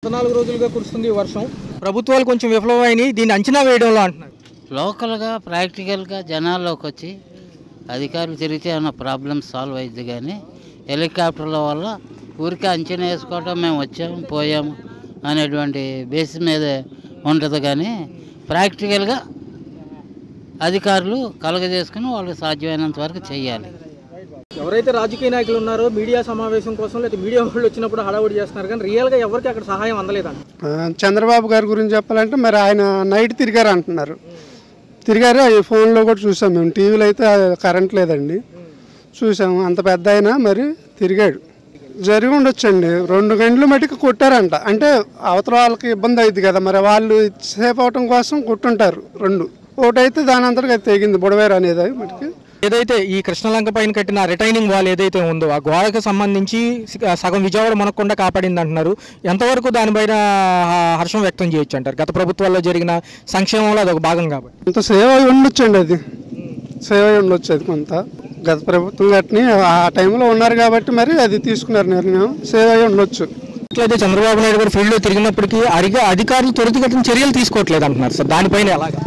14 రోజులుగా కురుస్తుంది వర్షం. ప్రభుత్వాలు కొంచెం విఫలమైనాయి. దీన్ని అంచనా వేయడంలో అంటున్నారు. లోకల్గా ప్రాక్టికల్గా జనాల్లోకి వచ్చి అధికారులు తిరిగితే ఏమైనా ప్రాబ్లమ్స్ సాల్వ్ అయ్యింది. కానీ హెలికాప్టర్ల వల్ల ఊరికే అంచనా వేసుకోవటం మేము వచ్చాము పోయాము అనేటువంటి బేస్ మీదే ఉంటుంది. కానీ ప్రాక్టికల్గా అధికారులు కలగజేసుకుని వాళ్ళు సాధ్యమైనంత వరకు చేయాలి. ఎవరైతే రాజకీయ నాయకులు ఉన్నారో మీడియా సమావేశం కోసం లేదా మీడియా వాళ్ళు వచ్చినప్పుడు హడావుడి చేస్తున్నారు, కానీ రియల్గా ఎవరికి అక్కడ సహాయం అందలేదంట. చంద్రబాబు గారి గురించి చెప్పాలంటే మరి ఆయన నైట్ తిరిగారు అంటున్నారు. తిరిగారు, ఈ ఫోన్లో కూడా చూసాం మేము. టీవీలో అయితే కరెంట్ లేదండి, చూసాము. అంత పెద్ద అయినా మరి తిరిగాడు. జరిగి ఉండొచ్చండి. 2 గంటలు మటుకు కొట్టారంట. అంటే అవతల వాళ్ళకి ఇబ్బంది అవుతుంది కదా, మరి వాళ్ళు సేఫ్ అవటం కోసం కొట్టుంటారు. 2 ఒకటైతే దాని అంతటికి అది తెగింది బుడవేరు అనేది మటుకు. ఏదైతే ఈ కృష్ణలంక పైన కట్టిన రిటైనింగ్ వాల్ ఏదైతే ఉందో ఆ గోడకు సంబంధించి సగం విజయవాడ మనకుండా కాపాడింది అంటున్నారు. ఎంతవరకు దానిపైన హర్షం వ్యక్తం చేయొచ్చు అంటారు? గత ప్రభుత్వాల్లో జరిగిన సంక్షేమంలో అదొక భాగం కాబట్టి కొంత సేవ అయి ఉండొచ్చండి. అది సేవ అయి ఉండొచ్చు. అది కొంత గత ప్రభుత్వం కట్టిని ఆ టైంలో ఉన్నారు కాబట్టి మరి అది తీసుకున్నారు నిర్ణయం. సేవ అయి ఉండొచ్చు. అట్లయితే చంద్రబాబు నాయుడు గారు ఫీల్డ్లో తిరిగినప్పటికీ అధికారులు త్వరితగతిన చర్యలు తీసుకోవట్లేదు అంటున్నారు సార్. దానిపైన ఎలాగా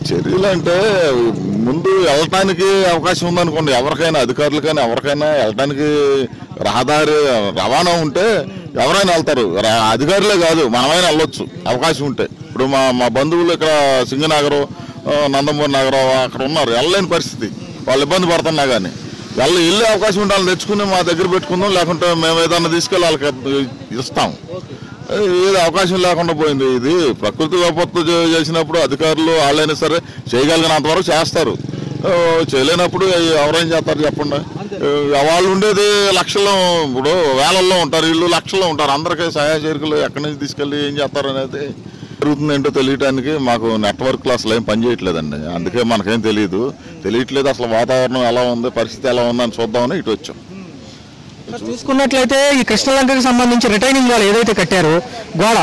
చర్యలు అంటే ముందు వెళ్ళటానికి అవకాశం ఉందనుకోండి, ఎవరికైనా అధికారులకైనా ఎవరికైనా వెళ్ళటానికి రహదారి రవాణా ఉంటే ఎవరైనా వెళ్తారు. అధికారులే కాదు, మనమైనా వెళ్ళొచ్చు అవకాశం ఉంటే. ఇప్పుడు మా బంధువులు ఇక్కడ సింగనగరం, నందమూరి నగరం అక్కడ ఉన్నారు, వెళ్ళలేని పరిస్థితి. వాళ్ళు ఇబ్బంది పడుతున్నా కానీ వెళ్ళే అవకాశం ఉంటే వాళ్ళు తెచ్చుకుని మా దగ్గర పెట్టుకుందాం, లేకుంటే మేము ఏదన్నా తీసుకెళ్ళి వాళ్ళకి ఇస్తాం. ఏది అవకాశం లేకుండా పోయింది. ఇది ప్రకృతి విపత్తు చేసినప్పుడు అధికారులు వాళ్ళైనా సరే చేయగలిగినంత వరకు చేస్తారు. చేయలేనప్పుడు ఎవరేం చేస్తారు చెప్పండి. వాళ్ళు ఉండేది లక్షల్లో, ఇప్పుడు వేలల్లో ఉంటారు, వీళ్ళు లక్షల్లో ఉంటారు. అందరికీ సహాయ చేరికలు ఎక్కడి నుంచి తీసుకెళ్ళి ఏం చేస్తారు అనేది జరుగుతుందేంటో తెలియటానికి మాకు నెట్వర్క్ అసలు ఏం పనిచేయట్లేదండి. అందుకే మనకేం తెలియట్లేదు. అసలు వాతావరణం ఎలా ఉంది, పరిస్థితి ఎలా ఉందని చూద్దామని ఇటు వచ్చాం. చూసుకున్నట్లయితే ఈ కృష్ణలంకకి సంబంధించి రిటైనింగ్ వాల్ ఏదైతే కట్టారో గోడ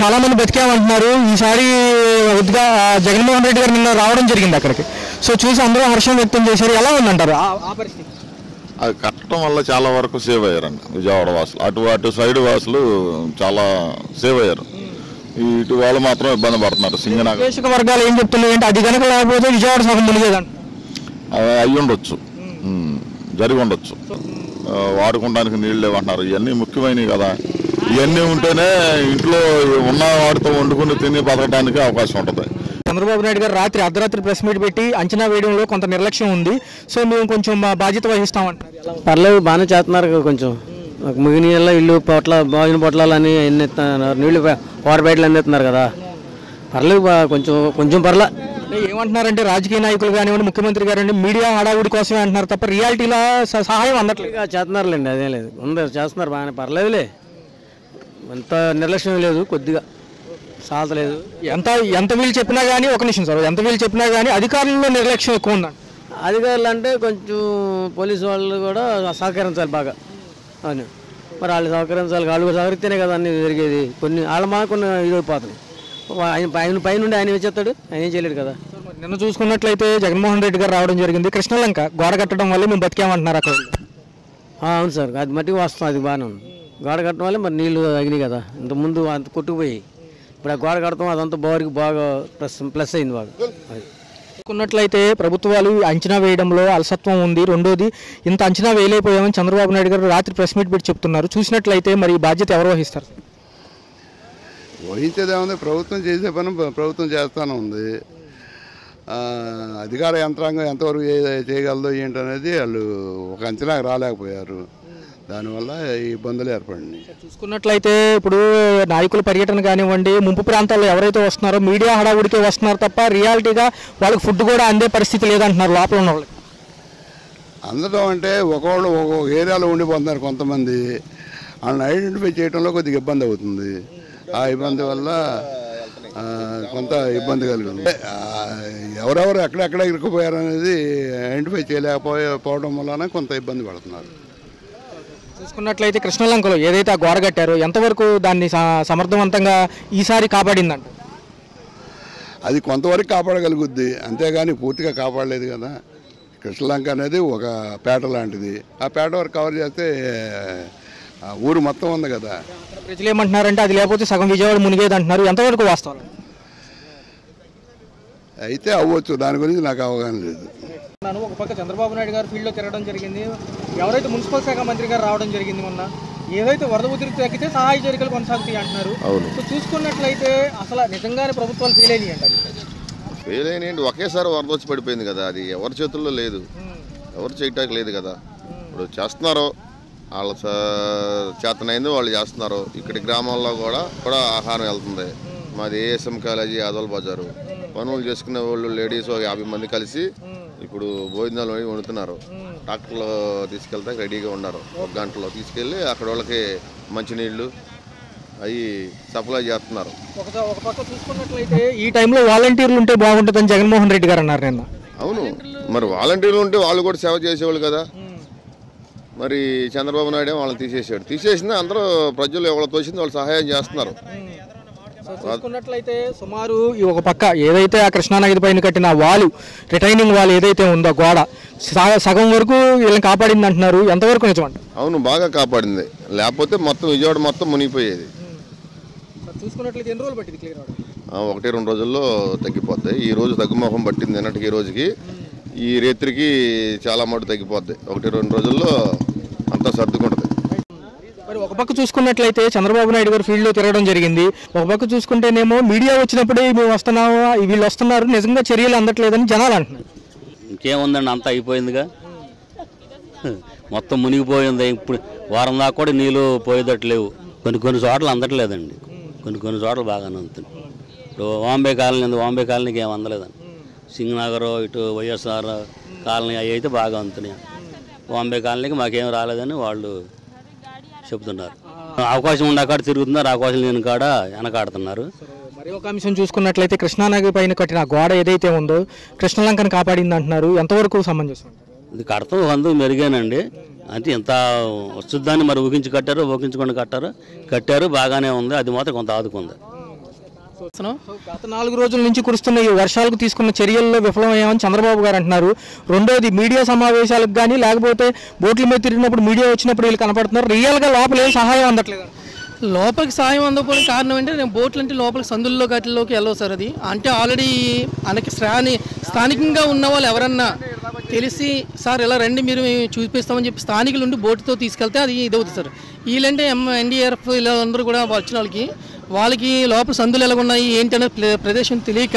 చాలా మంది బతికామంటున్నారు. ఈసారి జగన్మోహన్ రెడ్డి గారు నిన్న రావడం జరిగింది అక్కడికి. సో చూసి అందరూ హర్షం వ్యక్తం చేశారు. ఎలా ఉందంటారు ఆ పరిస్థితి? అది కట్టడం వల్ల చాలా వరకు సేవ్ అయ్యారండి విజయవాడ వాసులు. అటు సైడ్ వాసులు చాలా సేవ్ అయ్యారు. ఇటు వాళ్ళు మాత్రం ఇబ్బంది పడుతున్నారు. సింగనగర్ వర్గాలు ఏం చెప్తున్నాయి అంటే అది కనుక లేకపోతే విజయవాడ సగం మునిగేదంట. అయ్యి ఉండొచ్చు, జరిగి ఉండొచ్చు. వాడుకోవడానికి నీళ్ళు లేవంటున్నారు. ఇవన్నీ ముఖ్యమైనవి కదా. ఇవన్నీ ఉంటేనే ఇంట్లో ఉన్న వాటితో వండుకుని తిని బతకడానికి అవకాశం ఉంటుంది. చంద్రబాబు నాయుడు గారు అర్ధరాత్రి ప్రెస్ మీట్ పెట్టి అంచనా వేయడంలో కొంత నిర్లక్ష్యం ఉంది. సో మేము కొంచెం బాధ్యత వహిస్తామంటారు. పర్లేదు, బాగానే చేస్తున్నారు. కొంచెం ముగిని ఇల్లు పొట్ల బాగిన పొట్లాలని ఎన్ని ఎత్తున్నారు, నీళ్లు వాటర్ బయటలు అందిస్తున్నారు కదా. పర్లేదు, కొంచెం పర్లే. ఏమంటున్నారంటే రాజకీయ నాయకులు కానివ్వండి, ముఖ్యమంత్రి గారు మీడియా హడావుడి కోసమే అంటున్నారు తప్ప రియాలిటీలో సహాయం అందట్లేదు. చేస్తున్నారులేండి, అదేం లేదు, చేస్తున్నారు బాగానే, పర్లేదులే. అంత నిర్లక్ష్యం లేదు, కొద్దిగా సాధలేదు. ఎంత వీళ్ళు చెప్పినా కానీ ఒక నిమిషం సార్, ఎంత వీళ్ళు చెప్పినా కానీ అధికారుల్లో నిర్లక్ష్యం ఎక్కువ ఉందండి. అధికారులు అంటే కొంచెం పోలీసు వాళ్ళు కూడా సహకరించాలి బాగా అని. మరి వాళ్ళు సహకరించాలి, వాళ్ళు సహకరిస్తేనే కదా అన్ని జరిగేది. కొన్ని వాళ్ళ కొన్ని ఇదైపోతున్నాయి. ఆయన పైనుండి ఆయన వచ్చేస్తాడు, ఆయన ఏం చేయలేడు కదా. నిన్న చూసుకున్నట్లయితే జగన్మోహన్ రెడ్డి గారు రావడం జరిగింది. కృష్ణలంక గోడ కట్టడం వల్ల మేము బతికామంటున్నారు అక్కడ. అవును సార్, అది మట్టికి వస్తాం, అది బాగానే ఉంది. గోడ కట్టడం వల్ల మరి నీళ్లు తగినాయి కదా, ఇంతకుముందు అంత కొట్టుకుపోయి. ఇప్పుడు ఆ గోడ కడతాం, అదంతా బోర్కి బాగా ప్లస్ అయింది బాగా. చూసుకున్నట్లయితే ప్రభుత్వాలు అంచనా వేయడంలో అలసత్వం ఉంది. రెండోది, ఇంత అంచనా వేయలేకపోయామని చంద్రబాబు నాయుడు గారు రాత్రి ప్రెస్ మీట్ పెట్టి చెప్తున్నారు. చూసినట్లయితే మరి ఈ బాధ్యత ఎవరు వహిస్తారు? వహించేదేముంది, ప్రభుత్వం చేసే పని ప్రభుత్వం చేస్తూనే ఉంది. అధికార యంత్రాంగం ఎంతవరకు చేయగలదో ఏంటనేది వాళ్ళు ఒక అంచనాకు రాలేకపోయారు. దానివల్ల ఈ ఇబ్బందులు ఏర్పడినాయి. చూసుకున్నట్లయితే ఇప్పుడు నాయకుల పర్యటన కానివ్వండి, ముంపు ప్రాంతాల్లో ఎవరైతే వస్తున్నారో మీడియా హడావుడికే వస్తున్నారు తప్ప రియాలిటీగా వాళ్ళకి ఫుడ్ కూడా అందే పరిస్థితి లేదంటున్నారు లోపల ఉన్న వాళ్ళకి. అందడం అంటే ఒక్కొక్కళ్ళు ఒక్కొక్క ఏరియాలో ఉండిపోతున్నారు. కొంతమంది వాళ్ళని ఐడెంటిఫై చేయడంలో కొద్దిగా ఇబ్బంది అవుతుంది. ఆ ఇబ్బంది వల్ల కొంత ఇబ్బంది కలిగింది. ఎవరెవరు ఎక్కడెక్కడ ఇరుక్కుపోయారు అనేది ఐడెంటిఫై చేయలేకపోవడం వలన కొంత ఇబ్బంది పడుతున్నారు. చూసుకున్నట్లయితే కృష్ణలంకలో ఏదైతే ఆ గోడ కట్టారో ఎంతవరకు దాన్ని సమర్థవంతంగా ఈసారి కాపాడిందంట? అది కొంతవరకు కాపాడగలుగుద్ది, అంతేగాని పూర్తిగా కాపాడలేదు కదా. కృష్ణలంక అనేది ఒక పేట లాంటిది. ఆ పేట వరకు కవర్ చేస్తే ఊరు మొత్తం ఉంది కదా. ప్రజలు ఏమంటున్నారంటే అది లేకపోతే సగం విజయవాడ మునిగేది అంటున్నారు. ఎంతవరకు వాస్తవం? అయితే అవ్వచ్చు, దాని గురించి నాకు అవగాహన లేదు. ఒక పక్క చంద్రబాబు నాయుడు గారు ఫీల్డ్లో తిరగడం జరిగింది. ఎవరైతే మున్సిపల్ శాఖ మంత్రి గారు రావడం జరిగింది మొన్న, ఏదైతే వరద ఉధృతి తగ్గితే సహాయ చర్యలు కొనసాగుతాయి అంటున్నారు. సో చూసుకున్నట్లయితే అసలు నిజంగానే ప్రభుత్వాలు ఫెయిల్ అయినాయి అంటారు. ఫెయిల్ అయినాయండి. ఒకేసారి వరద వచ్చి పడిపోయింది కదా, అది ఎవరి చేతుల్లో లేదు, ఎవరు చేయటానికి లేదు కదా. ఇప్పుడు చేస్తున్నారు, వాళ్ళ చేతనైంది వాళ్ళు చేస్తున్నారు. ఇక్కడ గ్రామాల్లో కూడా ఆహారం వెళ్తుంది. మాది ఏఎస్ఎం కాలేజీ యాదవ్ బజారు. పనులు చేసుకునే వాళ్ళు లేడీస్ 50 మంది కలిసి ఇప్పుడు భోజనాలు వండుతున్నారు. ట్రాక్టర్లో తీసుకెళ్తే రెడీగా ఉన్నారు. 1 గంటలో తీసుకెళ్ళి అక్కడ వాళ్ళకి మంచినీళ్ళు అవి సప్లై చేస్తున్నారు. ఒక పక్క చూసుకున్నట్లయితే ఈ టైంలో వాలంటీర్లు ఉంటే బాగుంటుందని జగన్మోహన్ రెడ్డి గారు అన్నారు నిన్న. అవును, మరి వాలంటీర్లు ఉంటే వాళ్ళు కూడా సేవ చేసేవాళ్ళు కదా. మరి చంద్రబాబు నాయుడు వాళ్ళని తీసేసిన అందరూ ప్రజలు ఎవరు తోచింది వాళ్ళు సహాయం చేస్తున్నారు. చూసుకున్నట్లయితే సుమారు ఒక పక్క ఏదైతే ఆ కృష్ణానది పైన కట్టిన వాలు, రిటైనింగ్ వాల్ ఏదైతే ఉందో గోడ సగం వరకు వీళ్ళని కాపాడింది అంటున్నారు. ఎంతవరకు నిజమంట? అవును, బాగా కాపాడింది. లేకపోతే మొత్తం విజయవాడ మొత్తం మునిగిపోయేది. చూసుకున్నట్లయితే ఎన్ని రోజులు పట్టింది క్లియర్ అవడం? 1-2 రోజుల్లో తగ్గిపోద్ది. ఈ రోజు తగ్గుముఖం పట్టింది, నిన్నటికి ఈ రోజుకి. ఈ రేత్రికి చాలా మటు తగ్గిపోద్ది. 1-2 రోజుల్లో అంతా సర్దుకుంటుంది. మరి ఒక పక్క చూసుకున్నట్లయితే చంద్రబాబు నాయుడు గారు ఫీల్డ్లో తిరగడం జరిగింది. ఒక పక్క చూసుకుంటేనేమో మీడియా వచ్చినప్పుడే మేము వస్తున్నాము, వీళ్ళు వస్తున్నారు, నిజంగా చర్యలు అందట్లేదని జనాలు అంటున్నారు. ఇంకేముందండి, అంతా అయిపోయిందిగా, మొత్తం మునిగిపోయింది. ఇప్పుడు వారం దాకా కూడా నీళ్ళు పోయేటట్టు లేవు. కొన్ని చోట్ల అందట్లేదండి, కొన్ని చోట్ల బాగానే ఉంటుంది. ఇప్పుడు వాంబే కాలనీకి ఏం అందలేదండి. సింగనగర్ ఇటు వైఎస్ఆర్ కాలనీ అవి అయితే బాగా అందుతున్నాయి. వాంబే కాలనీకి మాకేం రాలేదని వాళ్ళు చెప్తున్నారు. అవకాశం ఉండే కాడ తిరుగుతున్నారు, అవకాశం లేని కాడ వెనకాడుతున్నారు. మరి ఒక అంశం చూసుకున్నట్లయితే కృష్ణానది పైన కట్టిన గోడ ఏదైతే ఉందో కృష్ణలంకను కాపాడింది అంటున్నారు. ఎంతవరకు సమంజసం? ఇది కడతాం అందుకు మెరుగేనండి. అంటే ఎంత వస్తుందని మరి ఊహించుకొని కట్టారు బాగానే ఉంది. అది మాత్రం కొంత ఆదుకుంది. గత 4 రోజుల నుంచి కురుస్తున్న ఈ వర్షాలకు తీసుకున్న చర్యల్లో విఫలమయ్యామని చంద్రబాబు గారు అంటున్నారు. రెండోది మీడియా సమావేశాలకు కానీ లేకపోతే బోట్ల మీద తిరిగినప్పుడు మీడియా వచ్చినప్పుడు వీళ్ళు కనపడుతున్నారు. రియల్గా లోపల ఏం సహాయం అందట్లేదు. లోపలికి సాయం అందకపోవడం కారణం అంటే నేను బోట్లు అంటే లోపలికి సందుల్లో గట్లలోకి వెళ్ళవు సార్. అది అంటే ఆల్రెడీ మనకి స్థానికంగా ఉన్న వాళ్ళు ఎవరన్నా తెలిసి సార్ ఇలా రండి మీరు చూపిస్తామని చెప్పి స్థానికులు ఉండి బోటుతో తీసుకెళ్తే అది ఇదవుతుంది సార్. వీళ్ళంటే ఎన్డీఆర్ఎఫ్ ఇలా అందరూ కూడా వచ్చిన వాళ్ళకి లోపల సందులు ఎలా ఉన్నాయి ఏంటనే ప్రదేశం తెలియక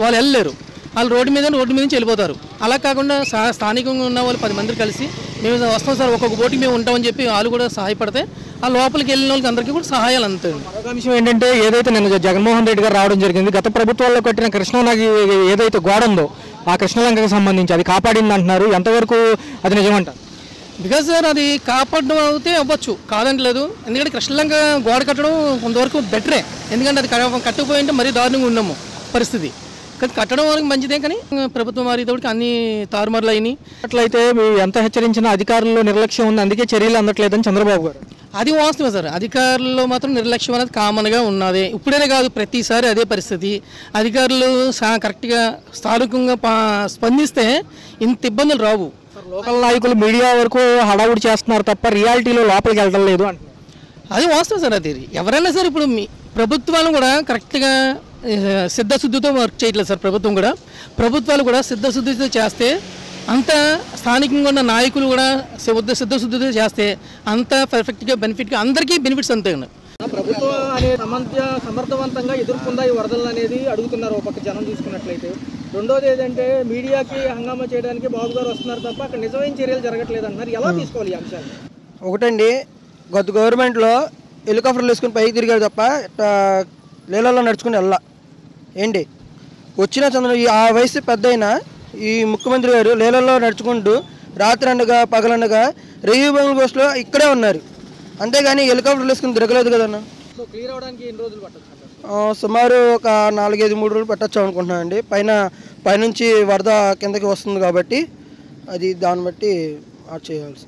వాళ్ళు వెళ్ళలేరు. వాళ్ళు రోడ్డు మీద నుంచి వెళ్ళిపోతారు. అలా కాకుండా స్థానికంగా ఉన్న వాళ్ళు 10 మంది కలిసి మేము వస్తాం సార్, ఒక్కొక్క బోటుకి మేము ఉంటామని చెప్పి వాళ్ళు కూడా సహాయపడితే ఆ లోపలికి వెళ్ళిన వాళ్ళకి అందరికీ కూడా సహాయాలు అందుతాయి. మరొక విషయం ఏంటంటే ఏదైతే నిన్న జగన్మోహన్ రెడ్డి గారు రావడం జరిగింది, గత ప్రభుత్వాల్లో కట్టిన కృష్ణానది ఏదైతే గోడ ఉందో ఆ కృష్ణలంకకు సంబంధించి అది కాపాడింది అంటున్నారు. ఎంతవరకు అది నిజమంట? బికాజ్ సార్ అది కాపాడడం అయితే అవ్వచ్చు, కాదంటలేదు. ఎందుకంటే కృష్ణలంక గోడ కట్టడం కొంతవరకు బెటరే. ఎందుకంటే అది కట్టకపోయింటే మరీ దారుణంగా ఉన్నాము పరిస్థితి. కట్టడం వరకు మంచిదే, కానీ ప్రభుత్వం మారేటప్పటికి అన్ని తారుమారులు అయినాయి. అట్లయితే ఎంత హెచ్చరించిన అధికారుల్లో నిర్లక్ష్యం ఉంది, అందుకే చర్యలు అందట్లేదని చంద్రబాబు గారు. అది వాస్తవమే సార్. అధికారుల్లో మాత్రం నిర్లక్ష్యం అనేది కామన్గా ఉన్నది. ఇప్పుడైనా కాదు, ప్రతిసారి అదే పరిస్థితి. అధికారులు కరెక్ట్గా స్థానికంగా స్పందిస్తే ఇంత ఇబ్బందులు రావు. లోకల్ నాయకులు మీడియా వరకు హడావుడి చేస్తున్నారు తప్ప రియాలిటీలో లోపలికి వెళ్ళడం లేదు అంటున్నారు. అది వాస్తవం సార్. అది ఎవరైనా సరే ఇప్పుడు ప్రభుత్వాలు కూడా కరెక్ట్గా సిద్ధశుద్ధితో వర్క్ చేయట్లేదు సార్. ప్రభుత్వాలు కూడా సిద్ధశుద్ధితో చేస్తే అంత స్థానికంగా ఉన్న నాయకులు కూడా సిద్ధశుద్ధితో చేస్తే అంత పర్ఫెక్ట్గా బెనిఫిట్గా అందరికీ బెనిఫిట్స్ అంతే ఉన్నాయి. ప్రభుత్వం సమర్థవంతంగా ఎదుర్కొందా ఈ వరదలు అనేది అడుగుతున్నారు ఒక పక్క జనం చూసుకున్నట్లయితే. రెండోది ఏంటంటే మీడియాకి హంగామా చేయడానికి బాబు గారు వస్తున్నారు తప్ప అక్కడ నిజమైన చర్యలు జరగట్లేదు అంటున్నారు. ఎలా తీసుకోవాలి ఈ అంశాన్ని? ఒకటండి, గత గవర్నమెంట్లో హెలికాప్టర్లు వేసుకుని పైకి తిరిగారు తప్ప నీళ్ళల్లో నడుచుకుని వెళ్ళా ఏంటి. వచ్చిన ఆ వయసు పెద్ద అయినా ఈ ముఖ్యమంత్రి గారు నీళ్ళల్లో నడుచుకుంటూ రాత్రి అనగా పగలనగా రేవు బంగ్ల పోస్టులో ఇక్కడే ఉన్నారు. అంతేగాని హెలికాప్టర్లు వేసుకుని తిరగలేదు కదన్నా. సుమారు ఒక 4-5-3 రోజులు పట్టచ్చు అనుకుంటున్నాను అండి. పైనుంచి వరద కిందకి వస్తుంది కాబట్టి అది దాన్ని బట్టి చేయాల్సి